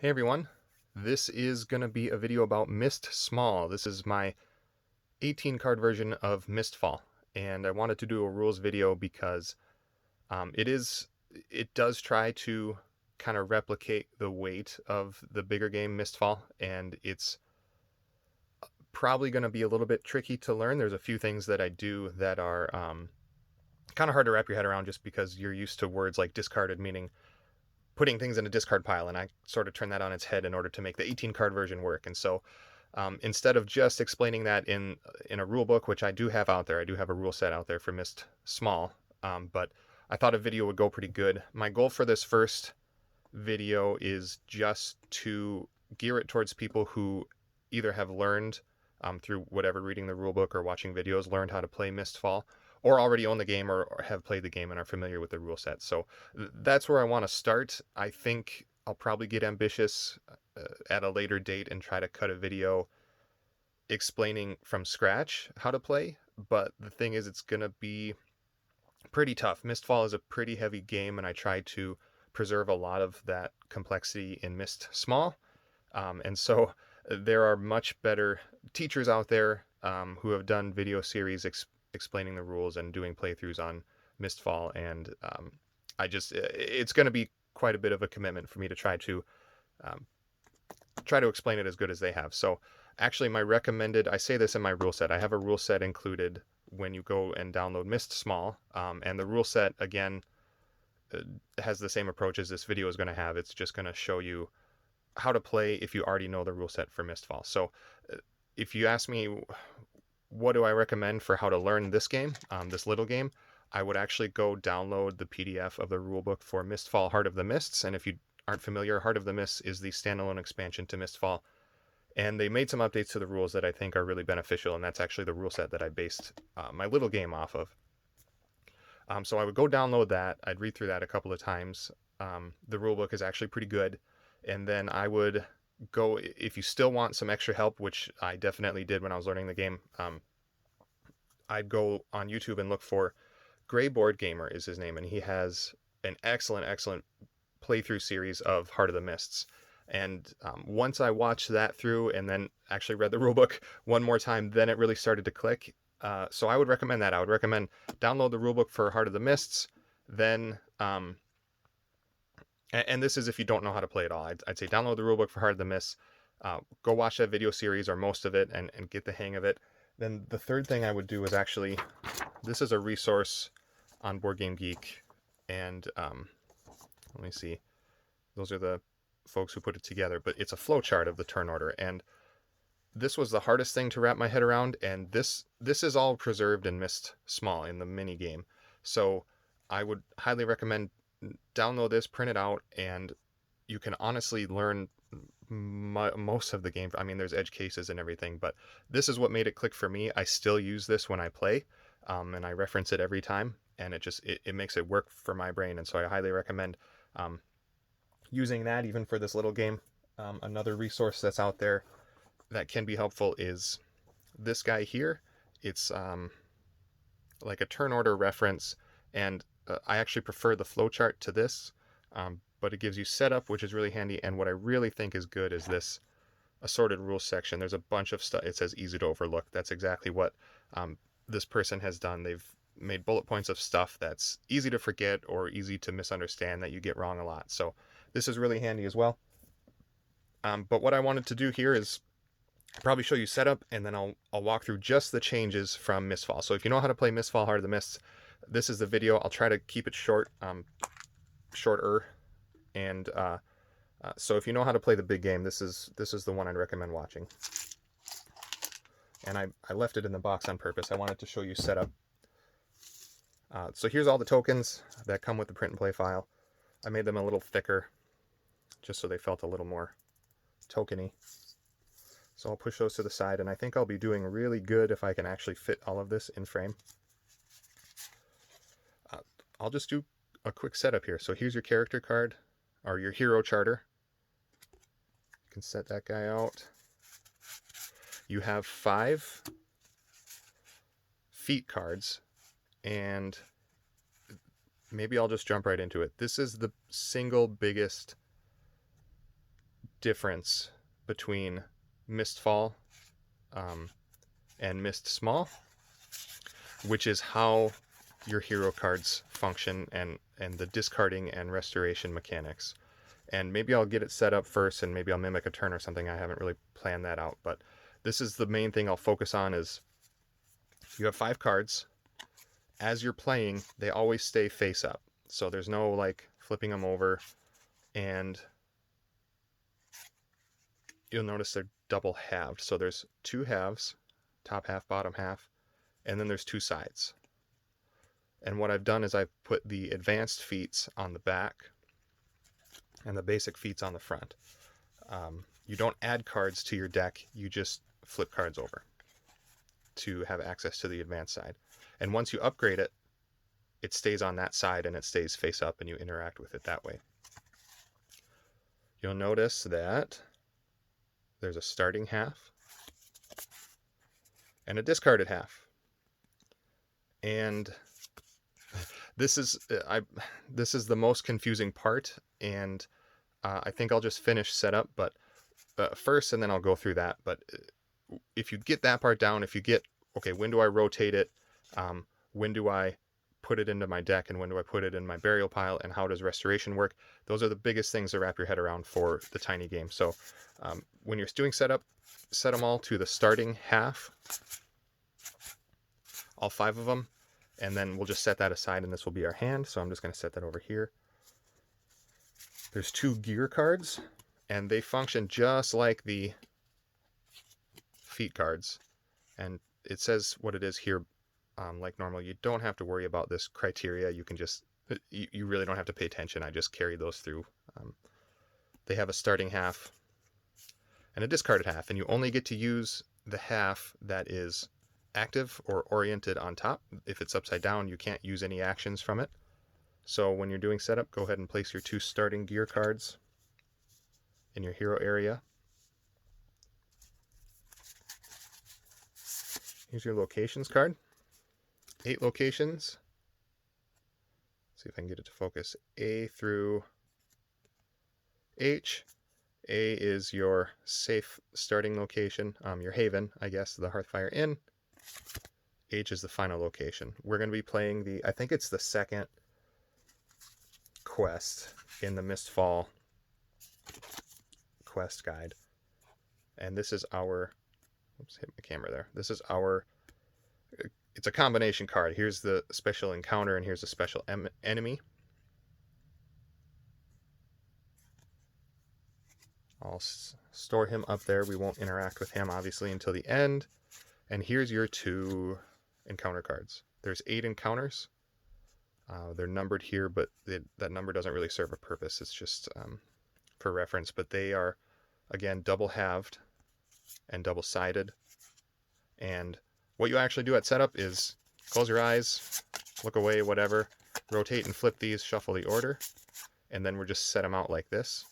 Hey everyone, this is going to be a video about Mistsmall. This is my 18 card version of Mistfall, and I wanted to do a rules video because it does try to kind of replicate the weight of the bigger game Mistfall, and it's probably going to be a little bit tricky to learn. There's a few things that I do that are kind of hard to wrap your head around just because you're used to words like discarded, meaning putting things in a discard pile, and I sort of turn that on its head in order to make the 18 card version work. And so instead of just explaining that in a rule book, which I do have out there, I do have a rule set out there for Mistsmall, but I thought a video would go pretty good. My goal for this first video is just to gear it towards people who either have learned through whatever reading the rule book or watching videos, learned how to play Mistfall, or already own the game or have played the game and are familiar with the rule set. So that's where I want to start. I think I'll probably get ambitious at a later date and try to cut a video explaining from scratch how to play. But the thing is, it's going to be pretty tough. Mistfall is a pretty heavy game, and I try to preserve a lot of that complexity in Mistsmall. And so there are much better teachers out there who have done video series explaining the rules and doing playthroughs on Mistfall, and it's going to be quite a bit of a commitment for me to um, try to explain it as good as they have. So actually, I say this in my rule set. I have a rule set included when you go and download Mistsmall, and the rule set again has the same approach as this video is going to have. It's just going to show you how to play if you already know the rule set for Mistfall. So if you ask me what do I recommend for how to learn this game, this little game, I would actually go download the PDF of the rulebook for Mistfall Heart of the Mists. And if you aren't familiar, Heart of the Mists is the standalone expansion to Mistfall. And they made some updates to the rules that I think are really beneficial, and that's actually the rule set that I based my little game off of. So I would go download that. I'd read through that a couple of times. The rulebook is actually pretty good. And then I would go, if you still want some extra help, which I definitely did when I was learning the game, I'd go on YouTube and look for Gray Board Gamer is his name, and he has an excellent playthrough series of Heart of the Mists. And once I watched that through and then actually read the rulebook one more time, then it really started to click. So I would recommend that. I would recommend download the rulebook for Heart of the Mists, then and this is if you don't know how to play at all. I'd say download the rulebook for Heart of the Mists, go watch that video series or most of it and get the hang of it. Then the third thing I would do is actually, this is a resource on Board Game Geek, and let me see, those are the folks who put it together, but it's a flow chart of the turn order, and this was the hardest thing to wrap my head around, and this is all preserved in Mistsmall in the mini game. So I would highly recommend download this, print it out, and you can honestly learn most of the game. I mean, there's edge cases and everything, but this is what made it click for me. I still use this when I play, and I reference it every time, and it makes it work for my brain. And so I highly recommend using that even for this little game. Another resource that's out there that can be helpful is this guy here. It's like a turn order reference, and I actually prefer the flowchart to this, but it gives you setup, which is really handy. And what I really think is good is this assorted rules section. There's a bunch of stuff. It says easy to overlook. That's exactly what this person has done. They've made bullet points of stuff that's easy to forget or easy to misunderstand that you get wrong a lot. So this is really handy as well. But what I wanted to do here is probably show you setup, and then I'll walk through just the changes from Mistfall. So if you know how to play Mistfall Heart of the Mists, this is the video. I'll try to keep it short, shorter, and so if you know how to play the big game, this is the one I'd recommend watching. And I left it in the box on purpose. I wanted to show you setup. So here's all the tokens that come with the print and play file. I made them a little thicker, just so they felt a little more tokeny. So I'll push those to the side, and I think I'll be doing really good if I can actually fit all of this in frame. I'll just do a quick setup here. So here's your character card, or your hero charter. You can set that guy out. You have 5 feat cards, and maybe I'll just jump right into it. This is the single biggest difference between Mistfall and Mistsmall, which is how your hero cards function and the discarding and restoration mechanics. And maybe I'll get it set up first, and maybe I'll mimic a turn or something. I haven't really planned that out, but this is the main thing I'll focus on. Is you have 5 cards. As you're playing, they always stay face up, so there's no like flipping them over. And you'll notice they're double halved, so there's 2 halves, top half, bottom half, and then there's 2 sides. And what I've done is I've put the advanced feats on the back and the basic feats on the front. You don't add cards to your deck, you just flip cards over to have access to the advanced side. And once you upgrade it, it stays on that side and it stays face up, and you interact with it that way. You'll notice that there's a starting half and a discarded half. And this is the most confusing part, and I think I'll just finish setup but first, and then I'll go through that. But if you get that part down, if you get, okay, when do I rotate it, when do I put it into my deck, and when do I put it in my burial pile, and how does restoration work, those are the biggest things to wrap your head around for the tiny game. So when you're doing setup, set them all to the starting half, all 5 of them, and then we'll just set that aside, and this will be our hand. So I'm just going to set that over here. There's 2 gear cards, and they function just like the feat cards, and it says what it is here. Like normal, you don't have to worry about this criteria. You can just, you really don't have to pay attention. I just carry those through. They have a starting half and a discarded half, and you only get to use the half that is active or oriented on top. If it's upside down, you can't use any actions from it. So when you're doing setup, go ahead and place your 2 starting gear cards in your hero area. Here's your locations card. 8 locations. Let's see if I can get it to focus. A through H. A is your safe starting location, your haven, I guess, the Hearthfire Inn. H is the final location. We're going to be playing the, I think it's the second quest in the Mistfall quest guide. And this is our, oops, hit my camera there. This is our, it's a combination card. Here's the special encounter, and here's the special enemy. I'll store him up there. We won't interact with him, obviously, until the end. And here's your 2 encounter cards. There's 8 encounters. They're numbered here, but that number doesn't really serve a purpose. It's just for reference. But they are, again, double-halved and double-sided. And what you actually do at setup is close your eyes, look away, whatever, rotate and flip these, shuffle the order, and then we'll just set them out like this.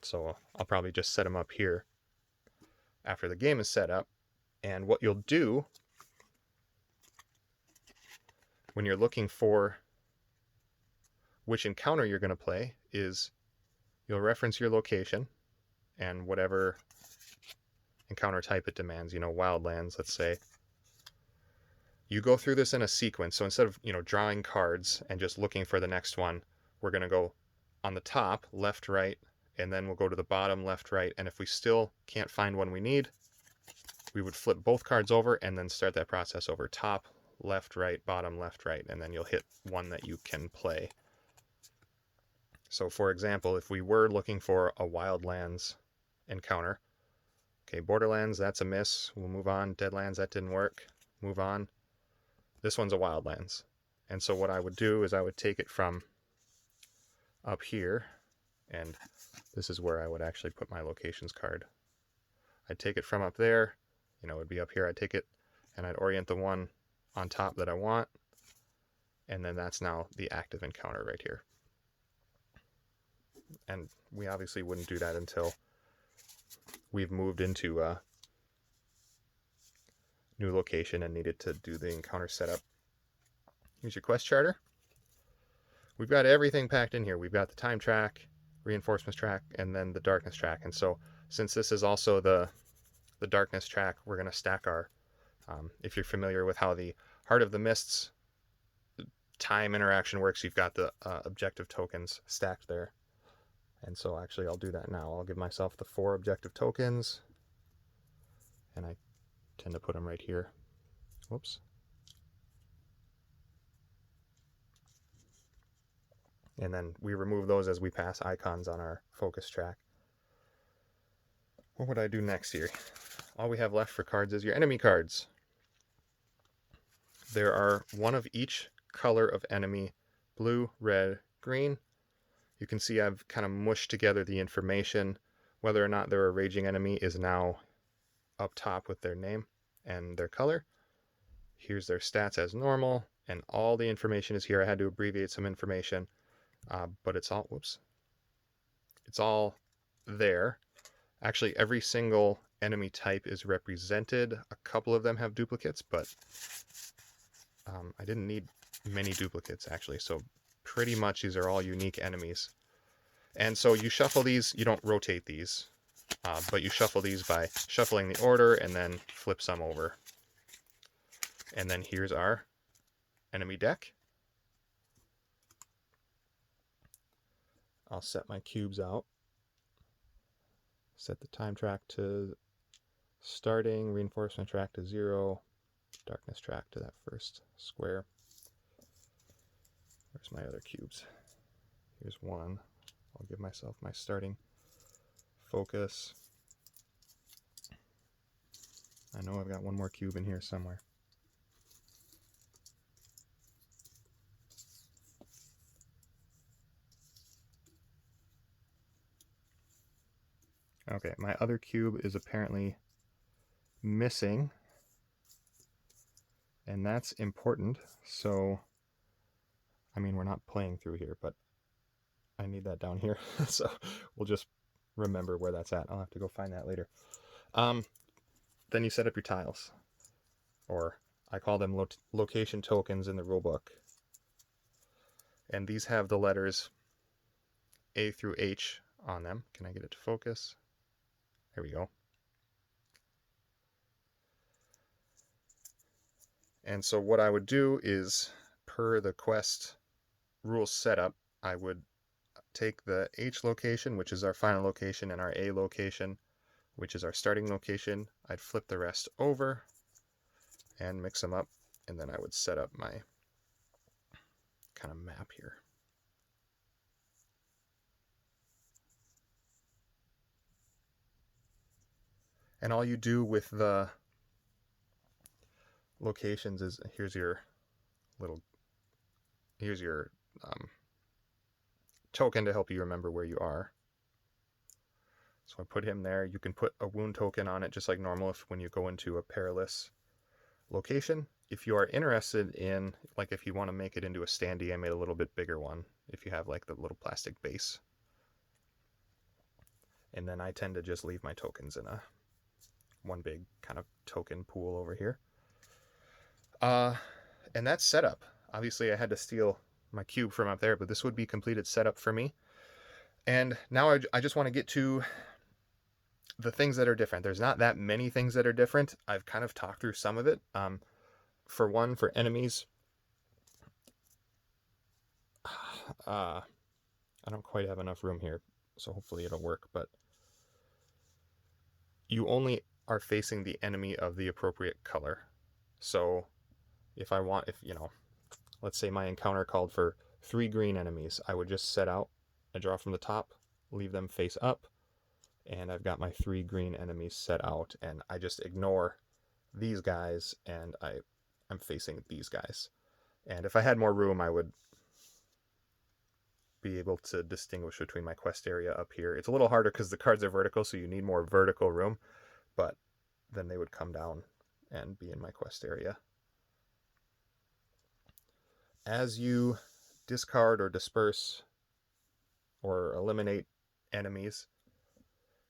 So I'll probably just set them up here after the game is set up. And what you'll do when you're looking for which encounter you're going to play is you'll reference your location and whatever encounter type it demands, wildlands, let's say. You go through this in a sequence. So instead of, drawing cards and just looking for the next one, we're going to go on the top, left, right, and then we'll go to the bottom, left, right. And if we still can't find one we need, we would flip both cards over and then start that process over. Top, left, right, bottom, left, right, and then you'll hit one that you can play. So for example, if we were looking for a wildlands encounter, okay, Borderlands, that's a miss. We'll move on. Deadlands, that didn't work. Move on. This one's a wildlands. And so what I would do is I would take it from up here, and this is where I would actually put my locations card. I'd take it from up there, it would be up here. I'd take it and I'd orient the one on top that I want, and then that's now the active encounter right here. And we obviously wouldn't do that until we've moved into a new location and needed to do the encounter setup. Here's your quest charter. We've got everything packed in here. We've got the time track, reinforcement track, and then the darkness track. And so since this is also the darkness track, we're going to stack our, if you're familiar with how the Heart of the Mists time interaction works, you've got the objective tokens stacked there. And so actually I'll do that now. I'll give myself the 4 objective tokens, and I tend to put them right here. Whoops. And then we remove those as we pass icons on our focus track. What would I do next here? All we have left for cards is your enemy cards. There are 1 of each color of enemy: blue, red, green. You can see I've kind of mushed together the information. Whether or not they're a raging enemy is now up top with their name and their color. Here's their stats as normal, and all the information is here. I had to abbreviate some information, but it's all, whoops, it's all there. Actually, every single enemy type is represented. A couple of them have duplicates, but I didn't need many duplicates actually, so pretty much these are all unique enemies. And so you shuffle these, you don't rotate these, but you shuffle these by shuffling the order and then flip some over. And then here's our enemy deck. I'll set my cubes out. Set the time track to starting, reinforcement track to 0, darkness track to that first square. Where's my other cubes? Here's 1. I'll give myself my starting focus. I know I've got 1 more cube in here somewhere. Okay, my other cube is apparently missing, and that's important. So, I mean, we're not playing through here, but I need that down here. So we'll just remember where that's at. I'll have to go find that later. Then you set up your tiles, or I call them location tokens in the rulebook. And these have the letters A through H on them. Can I get it to focus? There we go. And so what I would do is, per the quest rules setup, I would take the H location, which is our final location, and our A location, which is our starting location. I'd flip the rest over and mix them up, and then I would set up my kind of map here. And all you do with the locations is, here's your token to help you remember where you are. So I put him there. You can put a wound token on it just like normal when you go into a perilous location. If you are interested in, like if you want to make it into a standee, I made a little bit bigger one if you have like the little plastic base. And then I tend to just leave my tokens in one big kind of token pool over here. And that's setup. Obviously I had to steal my cube from up there, but this would be completed setup for me. And now I just want to get to the things that are different. There's not that many things that are different. I've kind of talked through some of it. For one, for enemies, I don't quite have enough room here, so hopefully it'll work, but you only are facing the enemy of the appropriate color. So if let's say my encounter called for 3 green enemies, I would just set out, I draw from the top, leave them face up, and I've got my 3 green enemies set out, and I just ignore these guys, and I'm facing these guys. And if I had more room, I would be able to distinguish between my quest area up here. It's a little harder because the cards are vertical, so you need more vertical room, but then they would come down and be in my quest area. As you discard or disperse or eliminate enemies,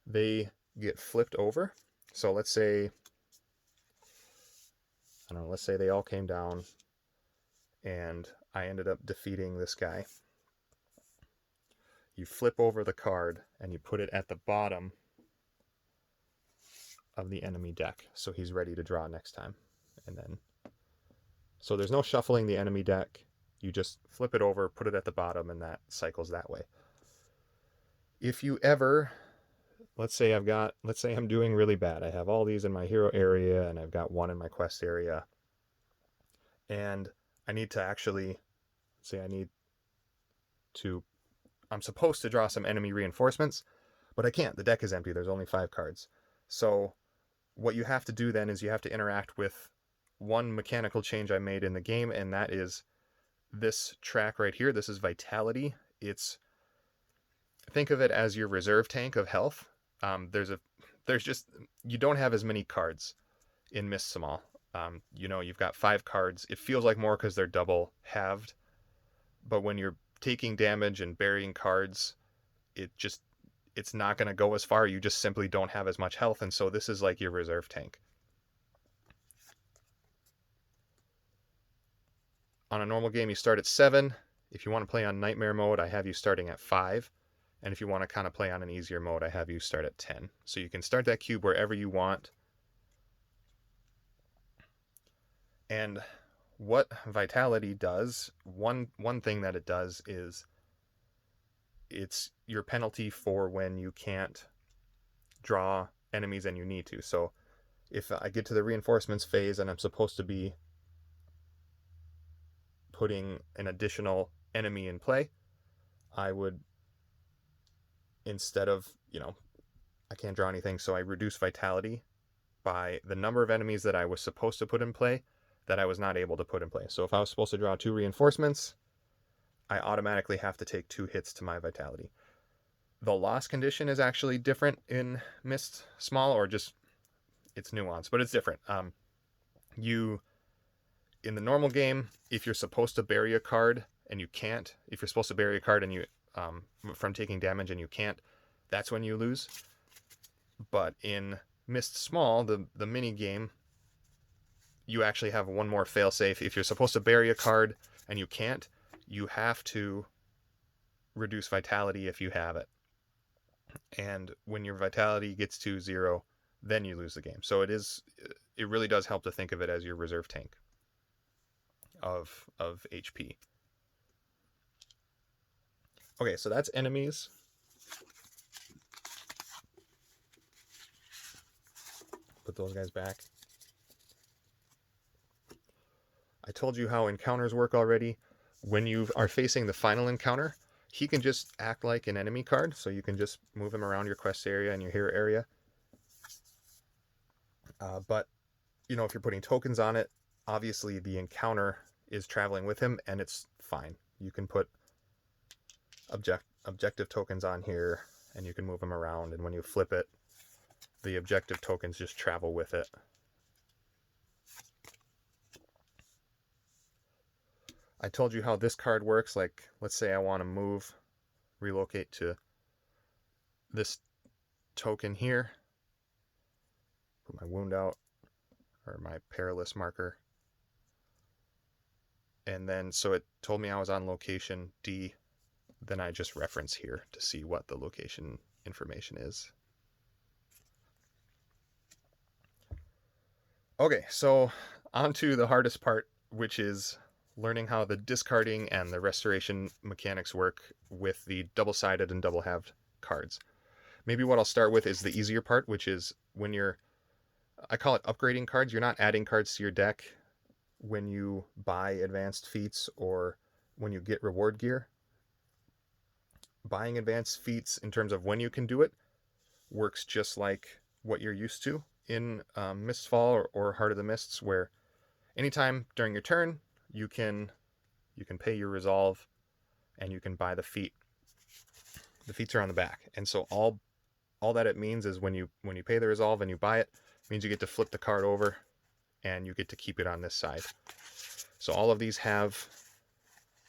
they get flipped over. So let's say, let's say they all came down and I ended up defeating this guy. you flip over the card and you put it at the bottom of the enemy deck, so he's ready to draw next time. And then, so there's no shuffling the enemy deck. You just flip it over, put it at the bottom, and that cycles that way. If you ever, let's say I'm doing really bad. I have all these in my hero area, and I've got one in my quest area. And I need to actually, say I'm supposed to draw some enemy reinforcements, but I can't. The deck is empty. There's only 5 cards. So what you have to do then is you have to interact with one mechanical change I made in the game, and that is this track right here. This is Vitality. Think of it as your reserve tank of health. You don't have as many cards in Mistsmall. You've got 5 cards. It feels like more because they're double halved, but when you're taking damage and burying cards, it's not going to go as far. You just simply don't have as much health, and so this is like your reserve tank. On a normal game, you start at 7. If you want to play on Nightmare mode, I have you starting at 5. And if you want to kind of play on an easier mode, I have you start at 10. So you can start that cube wherever you want. And what Vitality does, one thing that it does is it's your penalty for when you can't draw enemies and you need to. So if I get to the reinforcements phase and I'm supposed to be putting an additional enemy in play, I would, instead of, I can't draw anything, so I reduce Vitality by the number of enemies that I was supposed to put in play that I was not able to put in play. So if I was supposed to draw 2 reinforcements, I automatically have to take 2 hits to my Vitality. The loss condition is actually different in Mistsmall, or just, it's nuanced, but it's different. In the normal game, if you're supposed to bury a card and you can't, if you're supposed to bury a card and you from taking damage and you can't, that's when you lose. But in Mistsmall, the mini game, you actually have one more failsafe. If you're supposed to bury a card and you can't, you have to reduce Vitality if you have it. And when your Vitality gets to 0, then you lose the game. So it really does help to think of it as your reserve tank of HP. Okay, so that's enemies. Put those guys back. I told you how encounters work already. When you are facing the final encounter, he can just act like an enemy card, so you can just move him around your quest area and your hero area. But, if you're putting tokens on it, obviously the encounter is traveling with him, and it's fine. You can put objective tokens on here, and you can move them around, and when you flip it, the objective tokens just travel with it. I told you how this card works. Like, let's say I want to relocate to this token here, put my wound out, or my perilous marker, and then so it told me I was on location D. Then I just reference here to see what the location information is. Okay, so on to the hardest part, which is learning how the discarding and the restoration mechanics work with the double-sided and double-halved cards. Maybe what I'll start with is the easier part, which is when I call it upgrading cards. You're not adding cards to your deck when you buy advanced feats or when you get reward gear. Buying advanced feats in terms of when you can do it works just like what you're used to in Mistfall or Heart of the Mists, where anytime during your turn you can pay your resolve and you can buy the feat. The feats are on the back, and so all that it means is when you pay the resolve and you buy it, means you get to flip the card over and you get to keep it on this side. So all of these have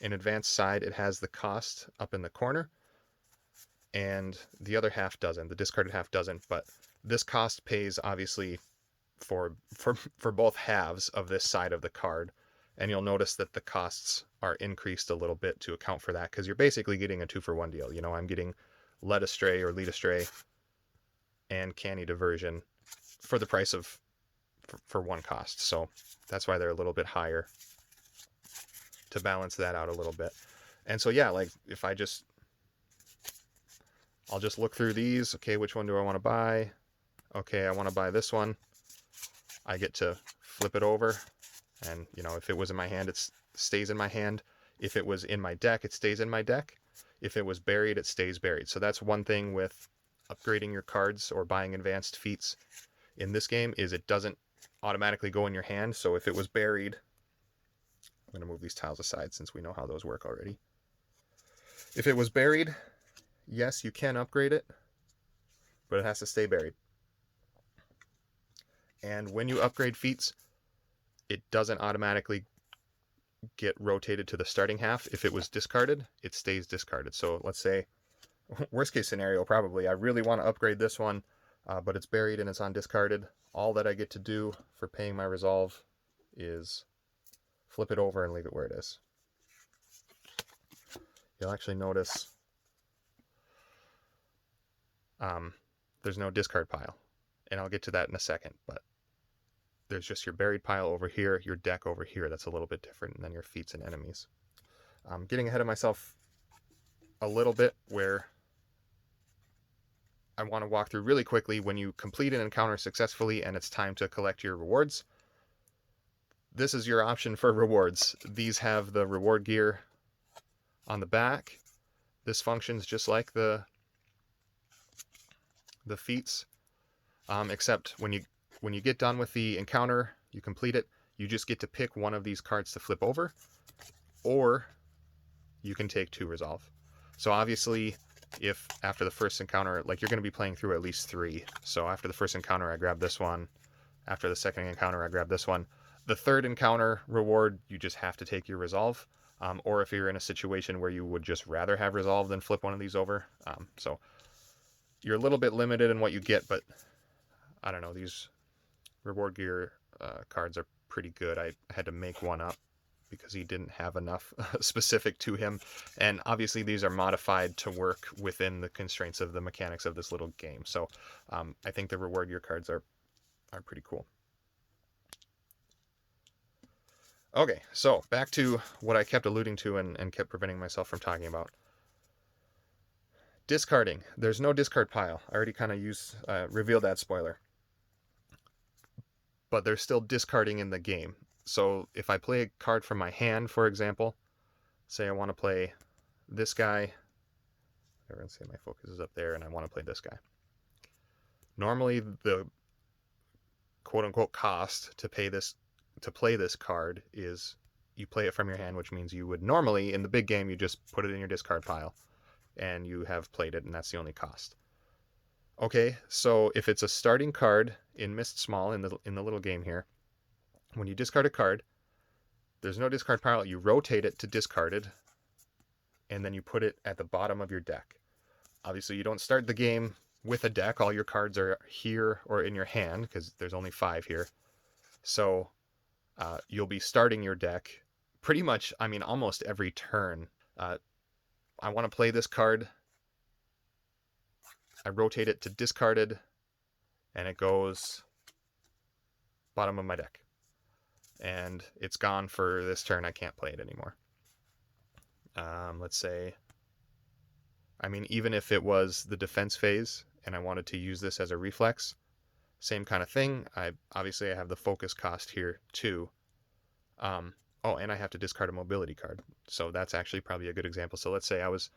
an advanced side. It has the cost up in the corner, and the other half doesn't. The discarded half doesn't, but this cost pays obviously for both halves of this side of the card, And you'll notice that the costs are increased a little bit to account for that, because you're basically getting a 2-for-1 deal. You know, I'm getting Led Astray or Lead Astray and Canny Diversion for the price of for one cost. So that's why they're a little bit higher, to balance that out a little bit. And so yeah, like if I'll just look through these. Okay, which one do I want to buy? Okay, I want to buy this one. I get to flip it over, and you know, if it was in my hand, it stays in my hand. If it was in my deck, it stays in my deck. If it was buried, it stays buried. So that's one thing with upgrading your cards or buying advanced feats in this game, is it doesn't automatically go in your hand. So if it was buried, I'm going to move these tiles aside since we know how those work already. If it was buried, yes, you can upgrade it, but it has to stay buried. And when you upgrade feats, it doesn't automatically get rotated to the starting half. If it was discarded, it stays discarded. So let's say, worst case scenario, probably, I really want to upgrade this one, but it's buried and it's on discarded. All that I get to do for paying my resolve is flip it over and leave it where it is. You'll actually notice there's no discard pile, and I'll get to that in a second, but there's just your buried pile over here, your deck over here. That's a little bit different, and then your feats and enemies. I'm getting ahead of myself a little bit, where I want to walk through really quickly. When you complete an encounter successfully and it's time to collect your rewards, this is your option for rewards. These have the reward gear on the back. This functions just like the feats, except when you get done with the encounter, you complete it, you just get to pick one of these cards to flip over, or you can take 2 resolve. So obviously, if after the first encounter, like you're going to be playing through at least 3. So after the first encounter, I grab this one. After the second encounter, I grab this one. The third encounter reward, you just have to take your resolve. Or if you're in a situation where you would just rather have resolve than flip one of these over. So you're a little bit limited in what you get, but I don't know, these reward gear cards are pretty good. I had to make one up because he didn't have enough specific to him. And obviously these are modified to work within the constraints of the mechanics of this little game. So I think the reward gear cards are pretty cool. Okay, so back to what I kept alluding to and kept preventing myself from talking about. Discarding. There's no discard pile. I already kind of revealed that spoiler. But there's still discarding in the game. So if I play a card from my hand, for example, say I want to play this guy. Everyone say my focus is up there, and I want to play this guy. Normally, the quote-unquote cost to play this card is you play it from your hand, which means you would normally, in the big game, you just put it in your discard pile, and you have played it, and that's the only cost. Okay, so if it's a starting card in Mistsmall, in the little game here, when you discard a card, there's no discard pile. You rotate it to discarded, and then you put it at the bottom of your deck. Obviously, you don't start the game with a deck. All your cards are here or in your hand, because there's only 5 here. So you'll be starting your deck pretty much, I mean, almost every turn. I want to play this card. I rotate it to discarded, and it goes bottom of my deck. And it's gone for this turn. I can't play it anymore. Let's say, I mean, even if it was the defense phase and I wanted to use this as a reflex, same kind of thing. Obviously I have the focus cost here too. Oh, and I have to discard a mobility card. So that's actually probably a good example. So let's say I was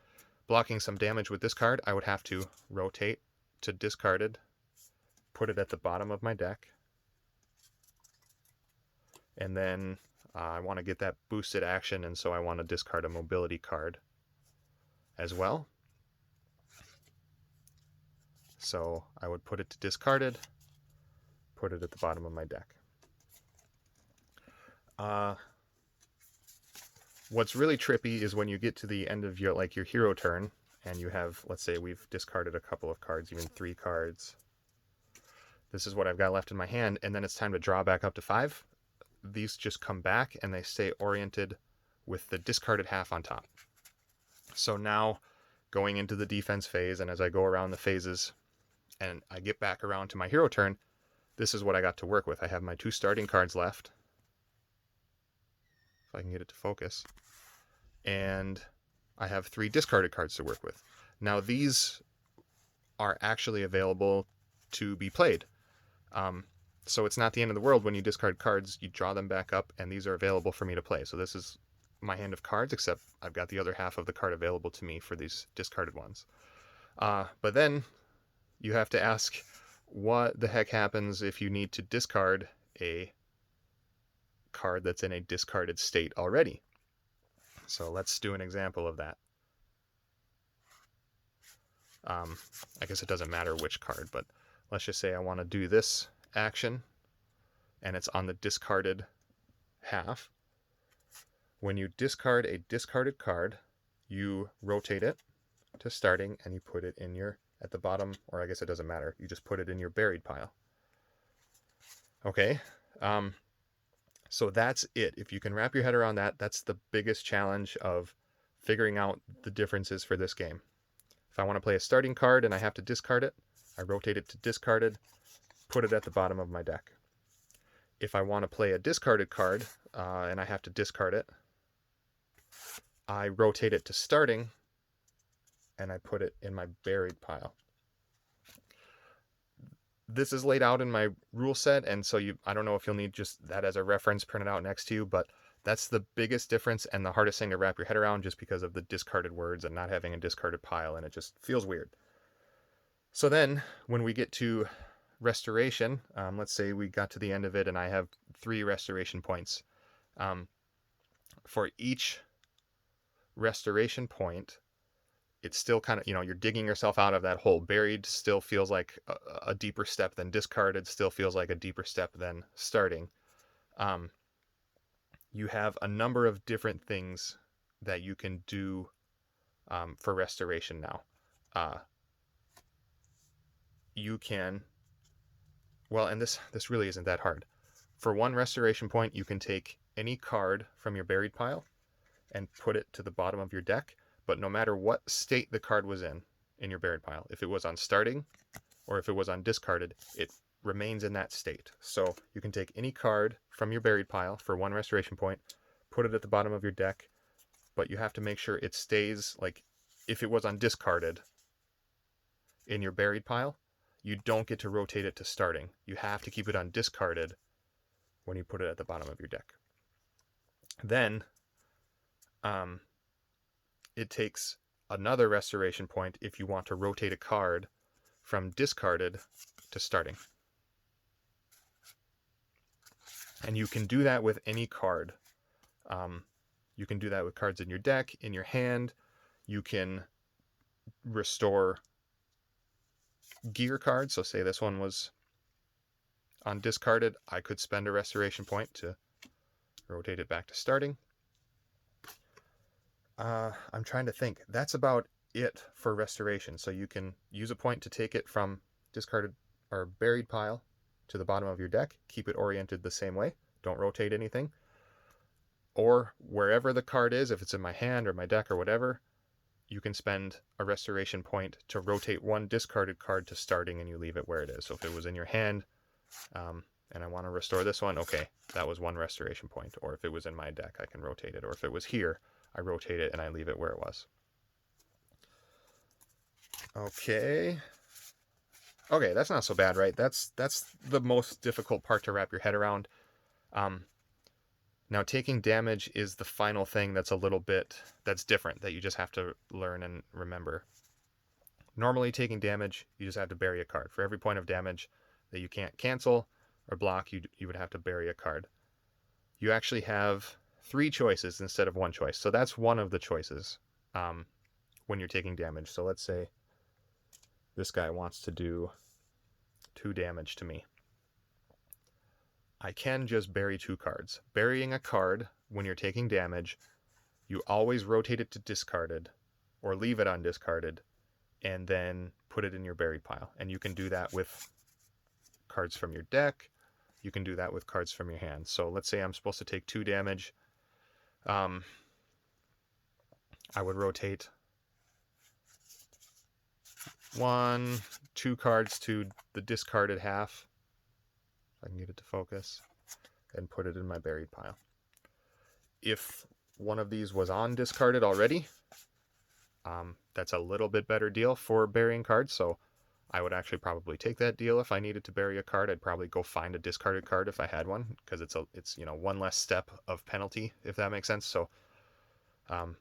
blocking some damage with this card. I would have to rotate to discarded, put it at the bottom of my deck, and then I want to get that boosted action, and so I want to discard a mobility card as well. So I would put it to discarded, put it at the bottom of my deck. What's really trippy is when you get to the end of your hero turn, and you have, let's say we've discarded a couple of cards, even 3 cards. This is what I've got left in my hand, and then it's time to draw back up to 5. these just come back and they stay oriented with the discarded half on top. So now going into the defense phase, and as I go around the phases and I get back around to my hero turn, this is what I got to work with. I have my 2 starting cards left, if I can get it to focus, and I have 3 discarded cards to work with. Now these are actually available to be played. So it's not the end of the world when you discard cards. You draw them back up, and these are available for me to play. So this is my hand of cards, except I've got the other half of the card available to me for these discarded ones. But then you have to ask, what the heck happens if you need to discard a card that's in a discarded state already? So let's do an example of that. I guess it doesn't matter which card, but let's just say I want to do this action, and it's on the discarded half. When you discard a discarded card, you rotate it to starting, and you put it in your, at the bottom, or I guess it doesn't matter, you just put it in your buried pile. Okay, so that's it. If you can wrap your head around that, that's the biggest challenge of figuring out the differences for this game. If I want to play a starting card and I have to discard it, I rotate it to discarded, put it at the bottom of my deck. If I want to play a discarded card and I have to discard it, I rotate it to starting and I put it in my buried pile. This is laid out in my rule set, and so I don't know if you'll need just that as a reference printed out next to you, but that's the biggest difference and the hardest thing to wrap your head around, just because of the discarded words and not having a discarded pile, and it just feels weird. So then when we get to restoration, let's say we got to the end of it and I have 3 restoration points. For each restoration point, it's still kind of, you're digging yourself out of that hole. Buried still feels like a deeper step than discarded, still feels like a deeper step than starting. You have a number of different things that you can do for restoration now. You can, well, and this really isn't that hard. For 1 restoration point, you can take any card from your buried pile and put it to the bottom of your deck, but no matter what state the card was in your buried pile, if it was on starting or if it was on discarded, it remains in that state. So you can take any card from your buried pile for 1 restoration point, put it at the bottom of your deck, but you have to make sure it stays, like, if it was on discarded in your buried pile, you don't get to rotate it to starting. You have to keep it on discarded when you put it at the bottom of your deck. Then it takes another restoration point if you want to rotate a card from discarded to starting. And you can do that with any card. You can do that with cards in your deck, in your hand. You can restore gear cards. So say this one was on discarded, I could spend a restoration point to rotate it back to starting. I'm trying to think. That's about it for restoration. So you can use a point to take it from discarded or buried pile to the bottom of your deck, keep it oriented the same way, don't rotate anything. Or wherever the card is, if it's in my hand or my deck or whatever, you can spend a restoration point to rotate 1 discarded card to starting, and you leave it where it is. So if it was in your hand, and I want to restore this one, okay, that was 1 restoration point. Or if it was in my deck, I can rotate it. Or if it was here, I rotate it and I leave it where it was. Okay, that's not so bad, right? That's the most difficult part to wrap your head around. Now, taking damage is the final thing that's a little bit, that's different, that you just have to learn and remember. Normally, taking damage, you just have to bury a card. For every point of damage that you can't cancel or block, you would have to bury a card. You actually have 3 choices instead of 1 choice. So that's one of the choices when you're taking damage. So let's say this guy wants to do 2 damage to me. I can just bury 2 cards. Burying a card when you're taking damage, you always rotate it to discarded or leave it undiscarded and then put it in your buried pile. And you can do that with cards from your deck, you can do that with cards from your hand. So let's say I'm supposed to take 2 damage. I would rotate 2 cards to the discarded half. If I can get it to focus, and put it in my buried pile. If one of these was on discarded already, that's a little bit better deal for burying cards. So I would actually probably take that deal if I needed to bury a card. I'd probably go find a discarded card if I had one, because it's one less step of penalty, if that makes sense. So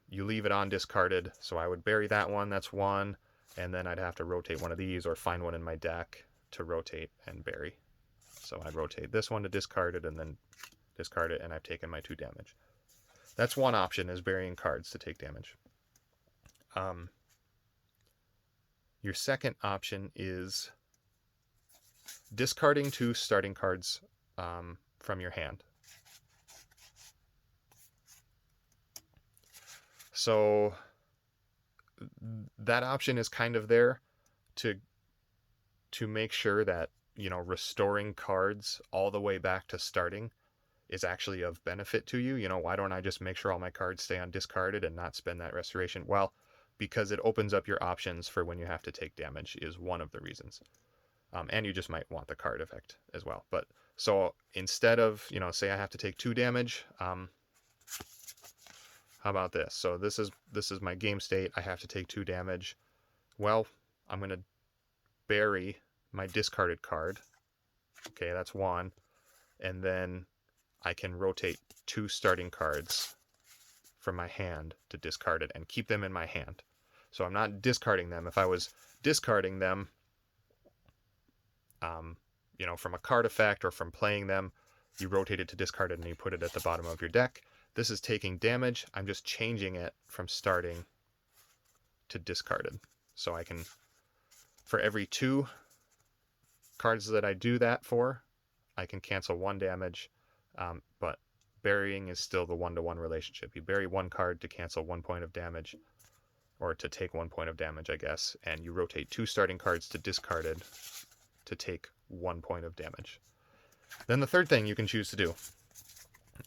you leave it on discarded. So I would bury that one. That's one. And then I'd have to rotate one of these or find one in my deck to rotate and bury. So I'd rotate this one to discarded and then discard it, and I've taken my 2 damage. That's one option, is burying cards to take damage. Your second option is discarding 2 starting cards from your hand. So that option is kind of there to make sure that, restoring cards all the way back to starting is actually of benefit to you. Why don't I just make sure all my cards stay undiscarded and not spend that restoration? Well, because it opens up your options for when you have to take damage is one of the reasons. And you just might want the card effect as well. But so instead of, say I have to take 2 damage, how about this? So this is my game state. I have to take 2 damage. Well, I'm going to bury my discarded card. Okay, that's 1. And then I can rotate 2 starting cards from my hand to discard it and keep them in my hand. So I'm not discarding them. If I was discarding them, from a card effect or from playing them, you rotate it to discarded and you put it at the bottom of your deck. This is taking damage. I'm just changing it from starting to discarded. So I can, for every 2 cards that I do that for, I can cancel 1 damage. But burying is still the 1-to-1 relationship. You bury 1 card to cancel 1 point of damage, or to take 1 point of damage, I guess, and you rotate 2 starting cards to discarded to take 1 point of damage. Then the third thing you can choose to do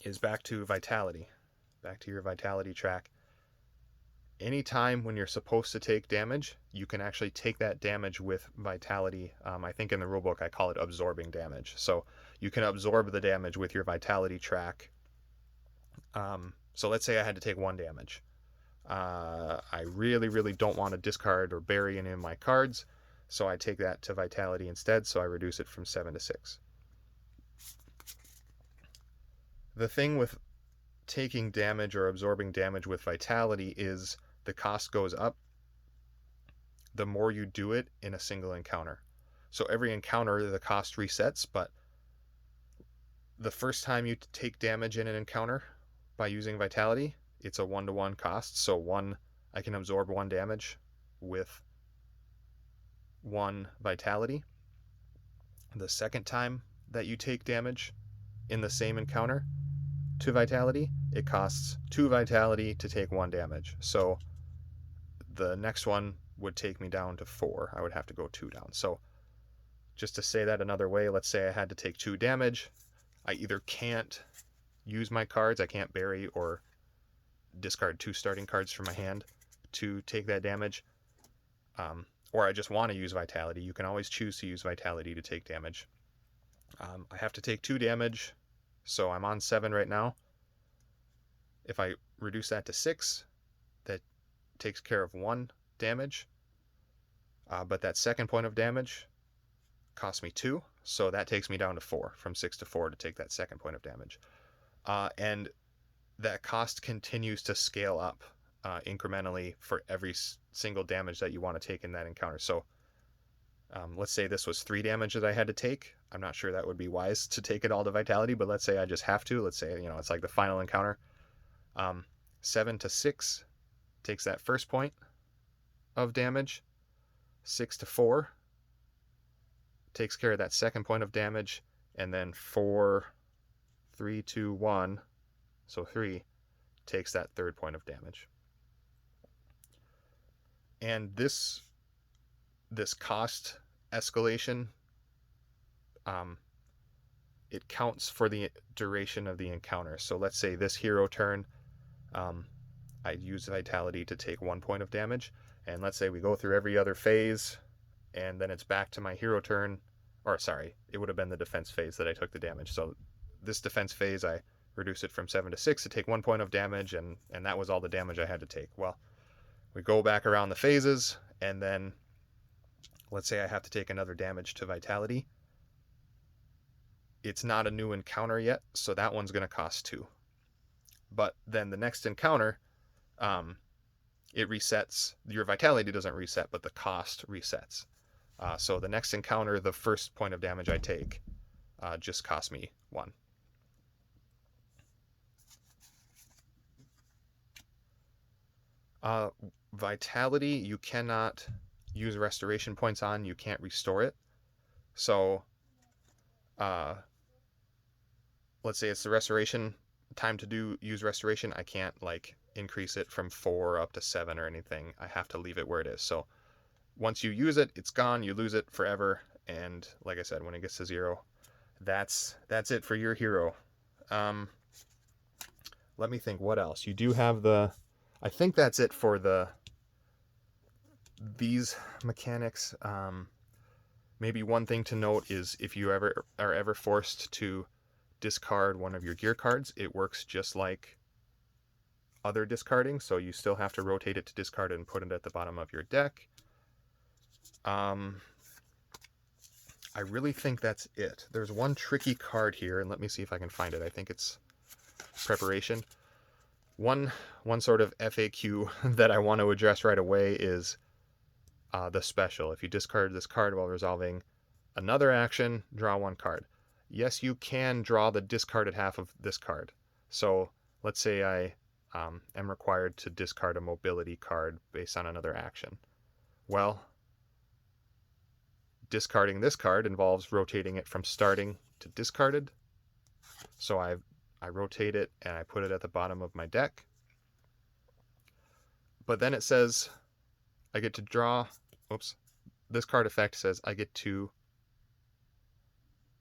is back to vitality, back to your vitality track. Anytime when you're supposed to take damage, you can actually take that damage with vitality. I think in the rulebook I call it absorbing damage. So you can absorb the damage with your vitality track. So let's say I had to take 1 damage. I really, really don't want to discard or bury any of my cards, so I take that to vitality instead, so I reduce it from 7 to 6. The thing with taking damage or absorbing damage with vitality is the cost goes up the more you do it in a single encounter. So every encounter, the cost resets, but the first time you take damage in an encounter by using vitality, it's a 1-to-1 cost. So I can absorb 1 damage with 1 vitality. The second time that you take damage in the same encounter to vitality, it costs 2 vitality to take 1 damage. So the next one would take me down to 4. I would have to go 2 down. So just to say that another way, let's say I had to take 2 damage. I either can't use my cards, I can't bury or discard 2 starting cards from my hand to take that damage, or I just want to use vitality. You can always choose to use vitality to take damage. I have to take 2 damage, so I'm on 7 right now. If I reduce that to 6, that takes care of 1 damage, but that second point of damage costs me 2, so that takes me down to 4, from 6 to 4 to take that second point of damage. And that cost continues to scale up incrementally for every single damage that you want to take in that encounter. So let's say this was 3 damage that I had to take. I'm not sure that would be wise to take it all to vitality, but let's say I just have to. Let's say, it's like the final encounter. 7 to 6 takes that first point of damage. 6 to 4 takes care of that second point of damage. And then 4, 3, 2, 1, so 3 takes that third point of damage. And this cost escalation it counts for the duration of the encounter. So let's say this hero turn, I use Vitality to take 1 point of damage, and let's say we go through every other phase, and then it's back to my hero turn, or sorry, it would have been the defense phase that I took the damage. So this defense phase, I reduce it from 7 to 6 to take 1 point of damage, and that was all the damage I had to take. Well, we go back around the phases, and then let's say I have to take another damage to Vitality. It's not a new encounter yet, so that one's going to cost 2. But then the next encounter, it resets. Your Vitality doesn't reset, but the cost resets. So the next encounter, the first point of damage I take just cost me 1. Vitality, you cannot use restoration points on. You can't restore it. So let's say it's the restoration time to use restoration. I can't like increase it from 4 up to 7 or anything. I have to leave it where it is. So once you use it, it's gone. You lose it forever. And like I said, when it gets to 0, that's it for your hero. Let me think what else. You do have I think that's it for these mechanics. Maybe one thing to note is if you are ever forced to discard one of your gear cards, it works just like other discarding, so you still have to rotate it to discard it and put it at the bottom of your deck. I really think that's it. There's one tricky card here, and let me see if I can find it. I think it's preparation. One sort of FAQ that I want to address right away is the special. If you discard this card while resolving another action, draw 1 card. Yes, you can draw the discarded half of this card. So let's say I am required to discard a mobility card based on another action. Well, discarding this card involves rotating it from starting to discarded. So I rotate it and I put it at the bottom of my deck. But then it says I get to draw, this card effect says I get to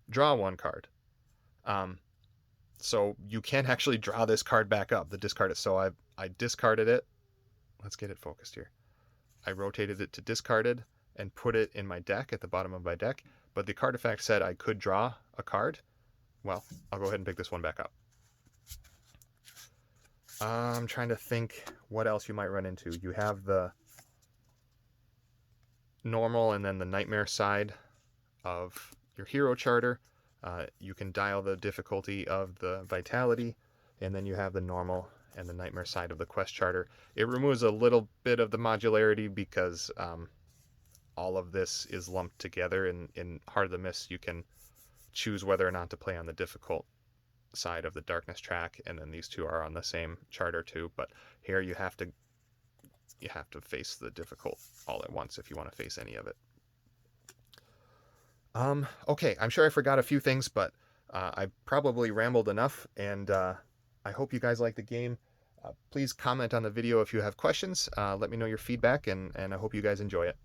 draw 1 card. So you can't actually draw this card back up, the discarded. So I discarded it. Let's get it focused here. I rotated it to discarded and put it in my deck at the bottom of my deck. But the card effect said I could draw a card. Well, I'll go ahead and pick this one back up. I'm trying to think what else you might run into. You have the normal and then the nightmare side of your hero charter. You can dial the difficulty of the vitality, and then you have the normal and the nightmare side of the quest charter. It removes a little bit of the modularity because all of this is lumped together. In Heart of the Mist, you can choose whether or not to play on the difficult side of the darkness track, and then these two are on the same charter too. But here you have to face the difficult all at once if you want to face any of it. Okay, I'm sure I forgot a few things, but I probably rambled enough, and I hope you guys like the game. Please comment on the video if you have questions. Let me know your feedback, and I hope you guys enjoy it.